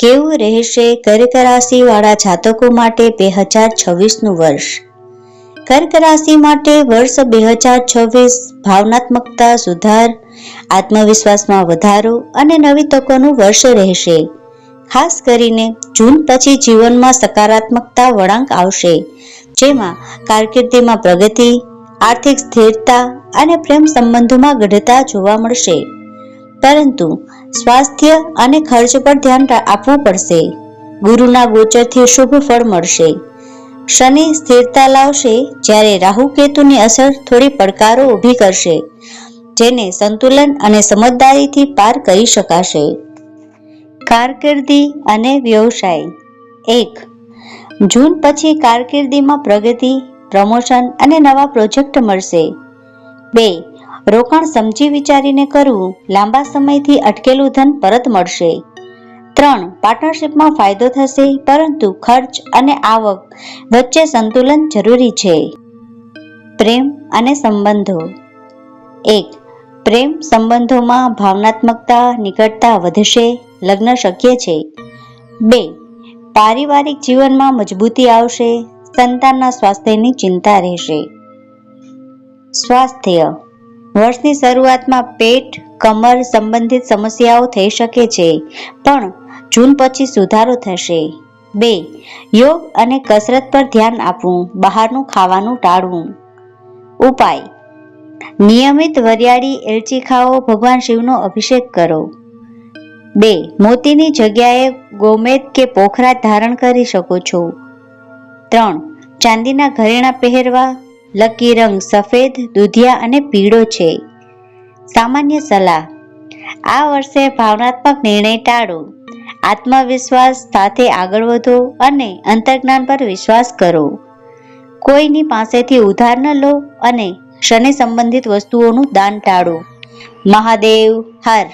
કેવું રહેશે કર્ક રાશિ વાળા જાતકો માટે 2026નું વર્ષ? કર્ક રાશિ માટે વર્ષ 2026 ભાવનાત્મકતા સુધાર, આત્મવિશ્વાસમાં વધારો અને નવી તકોનું વર્ષ રહેશે. ખાસ કરીને જૂન પછી જીવનમાં સકારાત્મકતા વળાંક આવશે, જેમાં કારકિર્દીમાં પ્રગતિ, આર્થિક સ્થિરતા અને પ્રેમ સંબંધોમાં ગઢતા જોવા મળશે. પરંતુ સ્વાસ્થ્ય અને ખર્ચ પર ધ્યાન આપવું પડશે. ગુરુના ગોચરથી શુભ ફળ મળશે. શનિ સ્થિરતા લાવશે, જ્યારે રાહુ કેતુની અસર થોડી પડકારો ઊભી કરશે, જેને સંતુલન અને સમજદારીથી પાર કરી શકાશે. કારકિર્દી અને વ્યવસાય. 1. જૂન પછી કારકિર્દીમાં પ્રગતિ, પ્રમોશન અને નવા પ્રોજેક્ટ મળશે. 2. રોકાણ સમજી વિચારીને કરવું, લાંબા સમયથી અટકેલું ધન પરત મળશે. 3. પાર્ટનરશિપમાં ફાયદો થશે, પરંતુ ખર્ચ અને આવક વચ્ચે સંતુલન જરૂરી છે. પ્રેમ અને સંબંધો. 1. પ્રેમ સંબંધોમાં ભાવનાત્મકતા, નિકટતા વધશે, લગ્ન શક્ય છે. 2. પારિવારિક જીવનમાં મજબૂતી આવશે, સંતાનના સ્વાસ્થ્યની ચિંતા રહેશે. સ્વાસ્થ્ય. વર્ષની શરૂઆતમાં પેટ, કમર સંબંધિત સમસ્યાઓ થઈ શકે છે, પણ જૂન પછી સુધારો થશે. 2. યોગ અને કસરત પર ધ્યાન આપવું, બહારનું ખાવાનું ટાળવું. ઉપાય. નિયમિત વરિયાળી એલચી ખાઓ, ભગવાન શિવનો અભિષેક કરો. 2. મોતીની જગ્યાએ ગોમેદ કે પોખરાજ ધારણ કરી શકો છો. 3. ચાંદીના ઘરેણાં પહેરવા. લકી રંગ સફેદ, દુધિયા અને પીળો છે. સામાન્ય સલાહ. આ વર્ષે ભાવનાત્મક નિર્ણય ટાળો, આત્મવિશ્વાસ સાથે આગળ વધો અને અંતર્જ્ઞાન પર વિશ્વાસ કરો. કોઈની પાસેથી ઉધાર ન લો અને શનિ સંબંધિત વસ્તુઓનું દાન ટાળો. મહાદેવ હર.